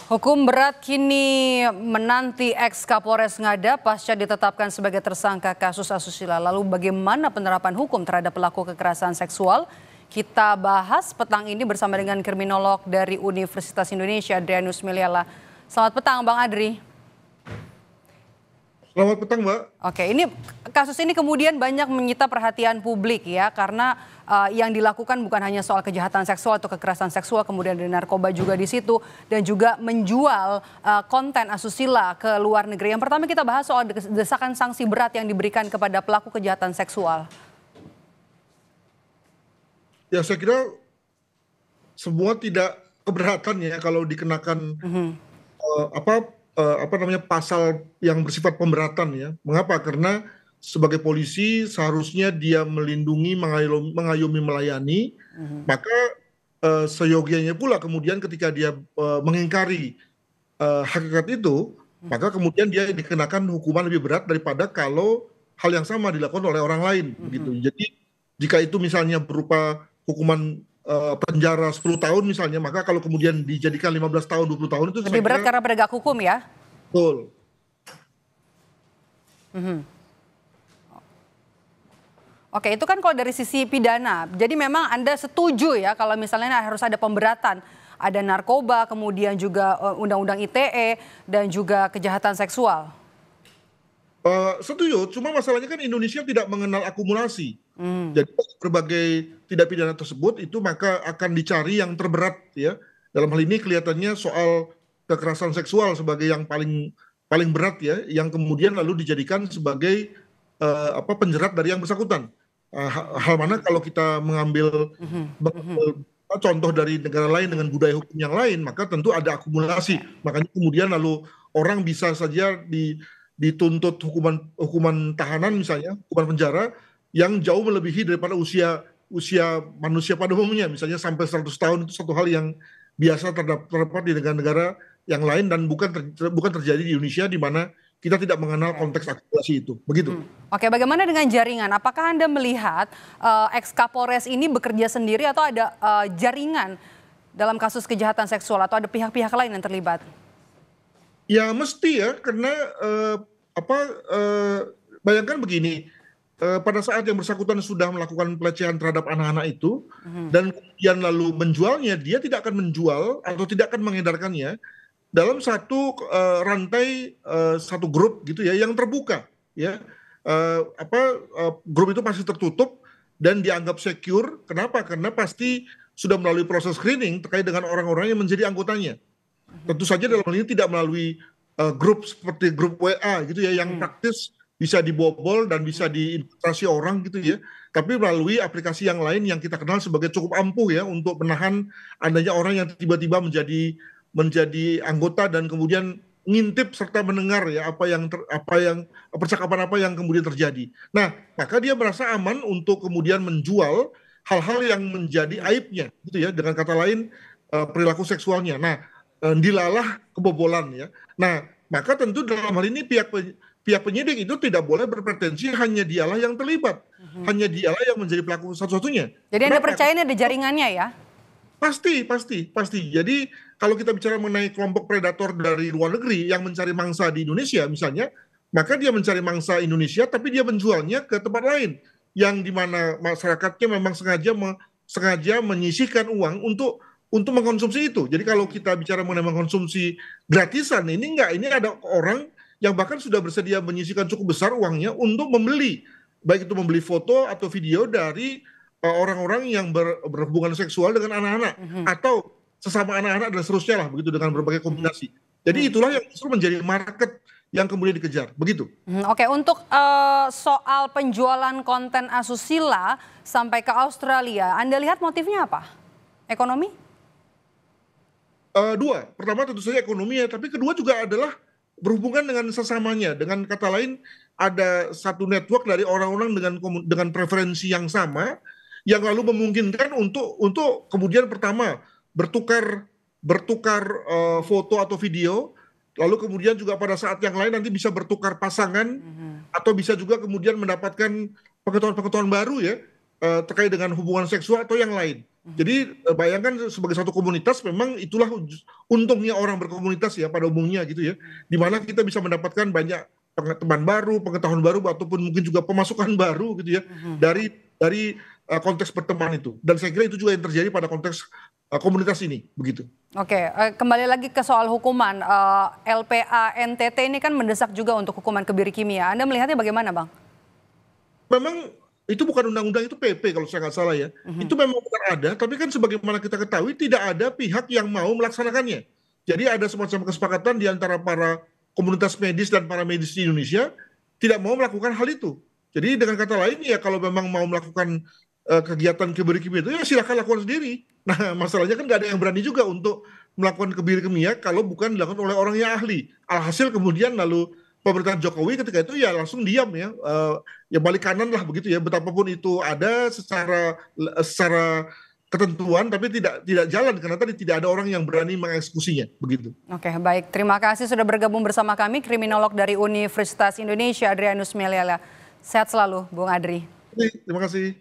Hukum berat kini menanti ex-Kapolres Ngada pasca ditetapkan sebagai tersangka kasus asusila. Lalu bagaimana penerapan hukum terhadap pelaku kekerasan seksual? Kita bahas petang ini bersama dengan kriminolog dari Universitas Indonesia, Adrianus Meliala. Selamat petang, Bang Adri. Selamat petang, Mbak. Oke, kasus ini kemudian banyak menyita perhatian publik ya, karena yang dilakukan bukan hanya soal kejahatan seksual atau kekerasan seksual, kemudian ada narkoba juga di situ, dan juga menjual konten asusila ke luar negeri. Yang pertama kita bahas soal desakan sanksi berat yang diberikan kepada pelaku kejahatan seksual. Ya, saya kira semua tidak keberatan ya kalau dikenakan pasal yang bersifat pemberatan ya. Mengapa? Karena sebagai polisi seharusnya dia melindungi, mengayomi, melayani. Maka seyogianya pula kemudian ketika dia mengingkari hakikat itu, maka kemudian dia dikenakan hukuman lebih berat daripada kalau hal yang sama dilakukan oleh orang lain gitu. Jadi jika itu misalnya berupa hukuman penjara 10 tahun misalnya, maka kalau kemudian dijadikan 15 tahun, 20 tahun itu lebih berat karena penegak hukum ya? Betul. Oke, itu kan kalau dari sisi pidana. Jadi memang Anda setuju ya kalau misalnya harus ada pemberatan. Ada narkoba, kemudian juga undang-undang ITE, dan juga kejahatan seksual. Setuju, cuma masalahnya kan Indonesia tidak mengenal akumulasi. Jadi berbagai tindak pidana tersebut itu maka akan dicari yang terberat ya. Dalam hal ini kelihatannya soal kekerasan seksual sebagai yang paling berat ya, yang kemudian lalu dijadikan sebagai penjerat dari yang bersangkutan. Hal mana kalau kita mengambil contoh dari negara lain dengan budaya hukum yang lain, maka tentu ada akumulasi. Makanya kemudian lalu orang bisa saja dituntut hukuman tahanan misalnya, hukuman penjara yang jauh melebihi daripada usia manusia pada umumnya, misalnya sampai 100 tahun. Itu satu hal yang biasa terdapat di negara-negara yang lain dan bukan terjadi di Indonesia, di mana kita tidak mengenal konteks akumulasi itu. Begitu. Oke, bagaimana dengan jaringan? Apakah Anda melihat ex-Kapolres ini bekerja sendiri atau ada jaringan dalam kasus kejahatan seksual atau ada pihak-pihak lain yang terlibat? Ya mesti ya, karena bayangkan begini, pada saat yang bersangkutan sudah melakukan pelecehan terhadap anak-anak itu, dan kemudian lalu menjualnya, dia tidak akan menjual atau tidak akan mengedarkannya dalam satu rantai, satu grup gitu ya, yang terbuka ya. Grup itu pasti tertutup dan dianggap secure. Kenapa? Karena pasti sudah melalui proses screening terkait dengan orang-orang yang menjadi anggotanya. Tentu saja dalam hal ini tidak melalui grup seperti grup WA gitu ya, yang praktis bisa dibobol dan bisa diinfiltrasi orang gitu ya, tapi melalui aplikasi yang lain yang kita kenal sebagai cukup ampuh ya untuk menahan adanya orang yang tiba-tiba menjadi anggota dan kemudian ngintip serta mendengar ya percakapan apa yang kemudian terjadi. Nah, maka dia merasa aman untuk kemudian menjual hal-hal yang menjadi aibnya gitu ya, dengan kata lain perilaku seksualnya. Nah, dilalah kebobolan ya. Nah, maka tentu dalam hal ini pihak penyidik itu tidak boleh berpretensi hanya dialah yang terlibat, hanya dialah yang menjadi pelaku satu-satunya. Jadi Anda percaya ini ada jaringannya ya? Pasti. Jadi kalau kita bicara mengenai kelompok predator dari luar negeri yang mencari mangsa di Indonesia misalnya, maka dia mencari mangsa Indonesia tapi dia menjualnya ke tempat lain yang dimana masyarakatnya memang sengaja menyisihkan uang untuk mengkonsumsi itu. Jadi kalau kita bicara mengenai mengkonsumsi gratisan, ini ada orang yang bahkan sudah bersedia menyisihkan cukup besar uangnya untuk membeli, baik itu membeli foto atau video dari orang-orang yang berhubungan seksual dengan anak-anak atau sesama anak-anak dan seterusnya lah, begitu, dengan berbagai kombinasi. Jadi itulah yang justru menjadi market yang kemudian dikejar, begitu. Oke, untuk soal penjualan konten asusila sampai ke Australia, Anda lihat motifnya apa? Ekonomi? Dua, pertama tentu saja ekonomi ya, tapi kedua juga adalah berhubungan dengan sesamanya. Dengan kata lain, ada satu network dari orang-orang dengan preferensi yang sama, yang lalu memungkinkan untuk kemudian pertama bertukar foto atau video, lalu kemudian juga pada saat yang lain nanti bisa bertukar pasangan, atau bisa juga kemudian mendapatkan pengetahuan baru ya terkait dengan hubungan seksual atau yang lain. Jadi bayangkan sebagai satu komunitas memang itulah untungnya orang berkomunitas ya pada umumnya gitu ya. Di mana kita bisa mendapatkan banyak teman baru, pengetahuan baru ataupun mungkin juga pemasukan baru gitu ya dari konteks berteman itu. Dan saya kira itu juga yang terjadi pada konteks komunitas ini begitu. Oke, kembali lagi ke soal hukuman. LPA NTT ini kan mendesak juga untuk hukuman kebiri kimia. Anda melihatnya bagaimana, Bang? Memang itu bukan undang-undang, itu PP kalau saya nggak salah ya. Itu memang bukan ada, tapi kan sebagaimana kita ketahui tidak ada pihak yang mau melaksanakannya. Jadi ada semacam kesepakatan di antara para komunitas medis dan para medis di Indonesia tidak mau melakukan hal itu. Jadi dengan kata lain ya kalau memang mau melakukan kegiatan kebiri kimia itu ya silakan lakukan sendiri. Nah masalahnya kan nggak ada yang berani juga untuk melakukan kebiri kimia kalau bukan dilakukan oleh orang yang ahli. Alhasil kemudian lalu pemerintahan Jokowi ketika itu ya langsung diam ya, ya balik kanan lah begitu ya, betapapun itu ada secara ketentuan tapi tidak jalan karena tadi tidak ada orang yang berani mengeksekusinya begitu. Oke, baik. Terima kasih sudah bergabung bersama kami, kriminolog dari Universitas Indonesia, Adrianus Meliala. Sehat selalu, Bung Adri. Terima kasih.